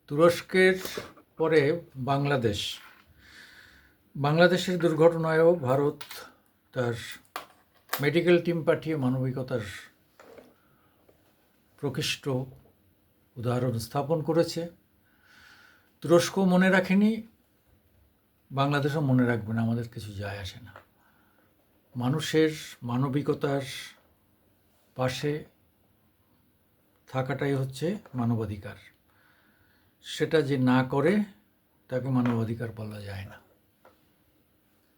তুরস্কের পরে বাংলাদেশ। বাংলাদেশের দুর্ঘটনায়ও ভারত তার মেডিকেল টিম পাঠিয়ে মানবিকতার প্রকৃষ্ট উদাহরণ স্থাপন করেছে। তুরস্ক মনে রাখেনি, বাংলাদেশও মনে রাখবে না, আমাদের কিছু যায় আসে না। মানুষের মানবিকতার পাশে থাকাটাই হচ্ছে মানবাধিকার। সেটা যে না করে তাকে মানবাধিকার বলা যায় না।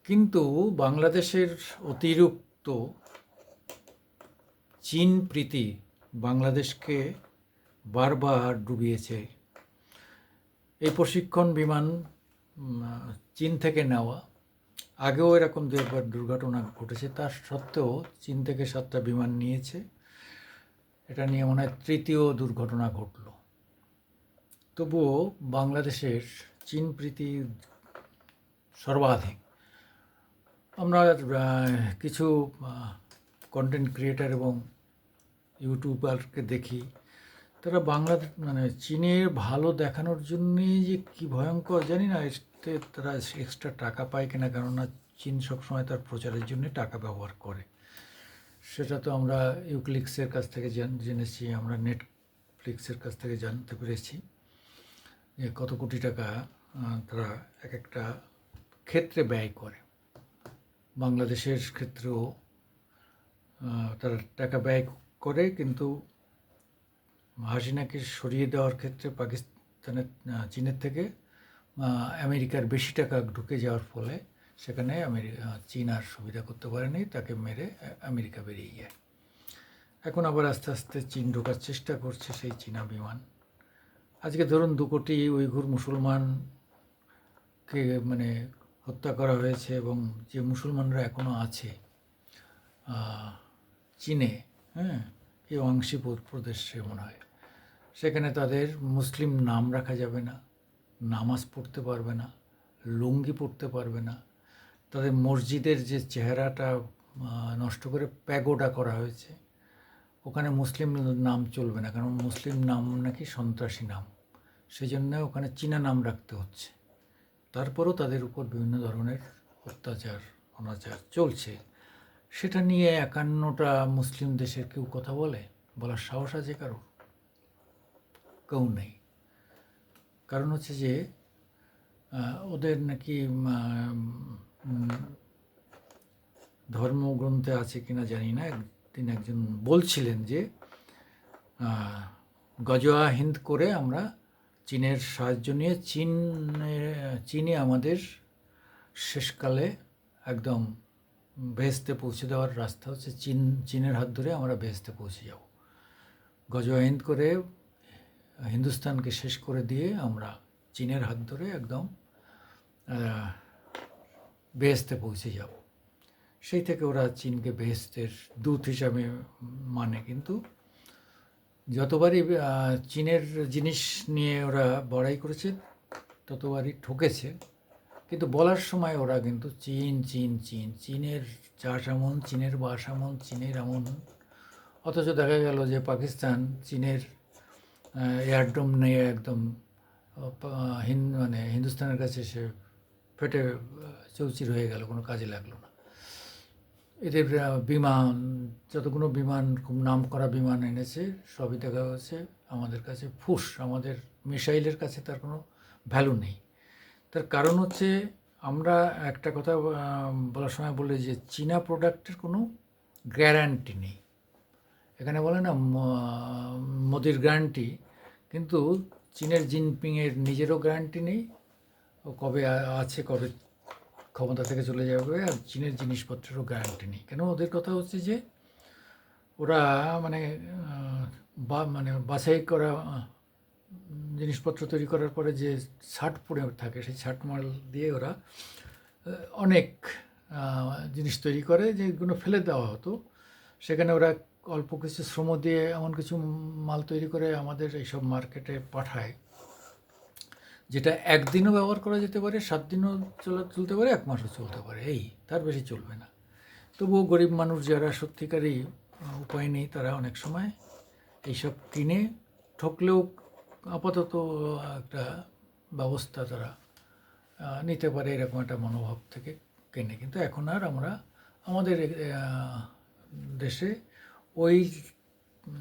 কিন্তু বাংলাদেশের অতিরিক্ত চীন প্রীতি বাংলাদেশকে বারবার ডুবিয়েছে। এই প্রশিক্ষণ বিমান চীন থেকে নেওয়া, আগেও এরকম দু একবার দুর্ঘটনা ঘটেছে, তার সত্ত্বেও চীন থেকে 7টা বিমান নিয়েছে। এটা নিয়ে মনে হয় তৃতীয় দুর্ঘটনা ঘটল। তবুও বাংলাদেশের চীন প্রীতি সর্বাধিক। আমরা কিছু কন্টেন্ট ক্রিয়েটার এবং ইউটিউবারকে দেখি, তারা চীনের ভালো দেখানোর জন্যই যে কী ভয়ঙ্কর জানি না, এতে তারা এক্সট্রা টাকা পায় কিনা, কেননা চীন সবসময় তার প্রচারের জন্য টাকা ব্যবহার করে। সেটা তো আমরা ইউক্লিক্সের কাছ থেকে জেনেছি, আমরা নেটফ্লিক্সের কাছ থেকে জানতে পেরেছি যে কত কোটি টাকা তারা এক একটা ক্ষেত্রে ব্যয় করে। বাংলাদেশের ক্ষেত্রেও তারা টাকা ব্যয় করে, কিন্তু হাসিনাকে সরিয়ে দেওয়ার ক্ষেত্রে পাকিস্তানের চীনের থেকে আমেরিকার বেশি টাকা ঢুকে যাওয়ার ফলে সেখানে চীন আর সুবিধা করতে পারেনি, তাকে মেরে আমেরিকা বেরিয়ে যায়। এখন আবার আস্তে আস্তে চীন ঢোকার চেষ্টা করছে সেই চীনা বিমান। আজকে ধরুন 2 কোটি উইঘুর মুসলমানকে হত্যা করা হয়েছে, এবং যে মুসলমানরা এখনও আছে চীনে, এই ওয়াংশী প্রদেশে মনে হয়, সেখানে তাদের মুসলিম নাম রাখা যাবে না, নামাজ পড়তে পারবে না, লুঙ্গি পড়তে পারবে না। তাদের মসজিদের যে চেহারাটা নষ্ট করে প্যাগোডা করা হয়েছে, ওখানে মুসলিম নাম চলবে না, কারণ মুসলিম নাম নাকি সন্ত্রাসী নাম, সেই জন্য ওখানে চীনা নাম রাখতে হচ্ছে। তারপরও তাদের উপর বিভিন্ন ধরনের অত্যাচার অনাচার চলছে। সেটা নিয়ে 51টা মুসলিম দেশের কেউ কথা বলার সাহস আছে কারো? কেউ নেই। কারণ হচ্ছে যে ওদের নাকি ধর্মগ্রন্থে আছে কিনা জানি না, একদিন একজন বলছিলেন যে গজওয়া হিন্দ করে আমরা চীনের সাহায্য নিয়ে চীনে আমাদের শেষকালে একদম বেহেশতে পৌঁছে দেওয়ার রাস্তা হচ্ছে চীনের হাত ধরে আমরা বেহেশতে পৌঁছে যাব। গজওয়া হিন্দ করে হিন্দুস্তানকে শেষ করে দিয়ে আমরা চীনের হাত ধরে একদম বেহেশতে পৌঁছে যাব। সেই থেকে ওরা চীনকে বেহেশতের দূত হিসাবে মানে, কিন্তু যতবারই চীনের জিনিস নিয়ে ওরা বড়াই করেছে ততবারই ঠকেছে। কিন্তু বলার সময় ওরা কিন্তু চীন চীন চীন, চীনের চাষ এমন, চীনের বাস এমন, চীনের এমন। অথচ দেখা গেল যে পাকিস্তান চীনের এয়ারড্রোম নিয়ে একদম হিন্দুস্তানের কাছে সে ফেটে চৌচির হয়ে গেল, কোনো কাজে লাগলো না। এদের বিমান, যতগুলো বিমান খুব নাম করা বিমান এনেছে, সবই দেখা গেছে আমাদের কাছে ফুস, আমাদের মিসাইলের কাছে তার কোনো ভ্যালু নেই। তার কারণ হচ্ছে আমরা একটা কথা বলার সময় বলে যে চীনা প্রোডাক্টের কোনো গ্যারান্টি নেই। এখানে বলে না মোদির গ্যারান্টি, কিন্তু চীনের জিনপিংয়ের নিজেরও গ্যারান্টি নেই, ও কবে আছে, কবে ক্ষমতা থেকে চলে যাবে, আর চীনের জিনিসপত্রেরও গ্যারান্টি নেই। কেন? ওদের কথা হচ্ছে যে ওরা বাছাই করা জিনিসপত্র তৈরি করার পরে যে ছাট পড়ে থাকে, সেই ছাট মাল দিয়ে ওরা অনেক জিনিস তৈরি করে যেগুলো ফেলে দেওয়া হতো, সেখানে ওরা অল্প কিছু শ্রম দিয়ে এমন কিছু মাল তৈরি করে আমাদের এইসব মার্কেটে পাঠায়, যেটা একদিনও ব্যবহার করা যেতে পারে, 7 দিনও চলতে পারে, 1 মাসও চলতে পারে, এই তার বেশি চলবে না। তবুও গরিব মানুষ যারা সত্যিকারই উপায় নেই, তারা অনেক সময় এইসব কিনে ঠকলেও আপাতত একটা ব্যবস্থা তারা নিতে পারে এরকম একটা মনোভাব থেকে কেনে। কিন্তু এখন আর আমরা আমাদের দেশে ওই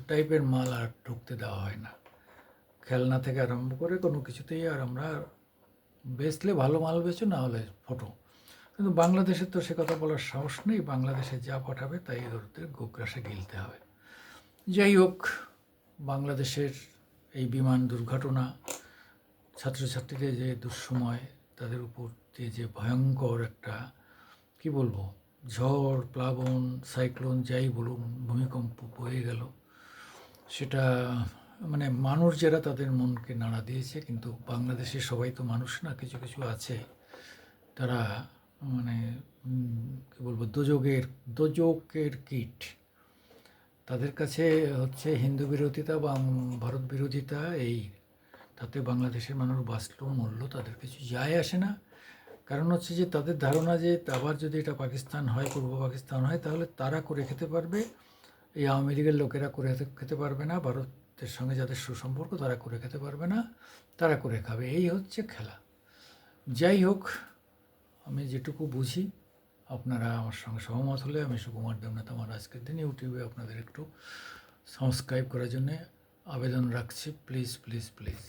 টাইপের মাল আর ঢুকতে দেওয়া হয় না। খেলনা থেকে আরম্ভ করে কোনো কিছুতেই আর আমরা বেচলে ভালো মাল বেচো, না হলে ফটো। কিন্তু বাংলাদেশের তো সে কথা বলার সাহস নেই। বাংলাদেশে যা পাঠাবে তাই ওদের গোগ্রাসে গিলতে হবে। যাই হোক, বাংলাদেশের এই বিমান দুর্ঘটনা, ছাত্রছাত্রীদের যে দুঃসময়, তাদের উপর দিয়ে যে ভয়ঙ্কর একটা কি বলবো, ঝড়, প্লাবন, সাইক্লোন যাই বলুন, ভূমিকম্প বয়ে গেল, সেটা মানে মানুষ যারা তাদের মনকে নাড়া দিয়েছে। কিন্তু বাংলাদেশের সবাই তো মানুষ না, কিছু কিছু আছে তারা মানে কী বলবো, দোজকের কীট। তাদের কাছে হচ্ছে হিন্দু বিরোধিতা বা ভারত বিরোধিতা, এই তাতে বাংলাদেশের মানুষ বাঁচলেও মূল্য তাদের কিছু যায় আসে না। কারণ হচ্ছে যে তাদের ধারণা যে আবার যদি এটা পাকিস্তান হয়, পূর্ব পাকিস্তান হয়, তাহলে তারা করে খেতে পারবে, এই আওয়ামী লীগের লোকেরা করে খেতে পারবে না, ভারতের সঙ্গে যাদের সুসম্পর্ক তারা করে খেতে পারবে না, তারা করে খাবে। এই হচ্ছে খেলা। যাই হোক, আমি যেটুকু বুঝি, আপনারা আমার সঙ্গে সহমত হলে আমি সুকুমার দেবনাথ আমার আজকের দিন ইউটিউবে আপনাদের একটু সাবস্ক্রাইব করার জন্যে আবেদন রাখছি। Please please please.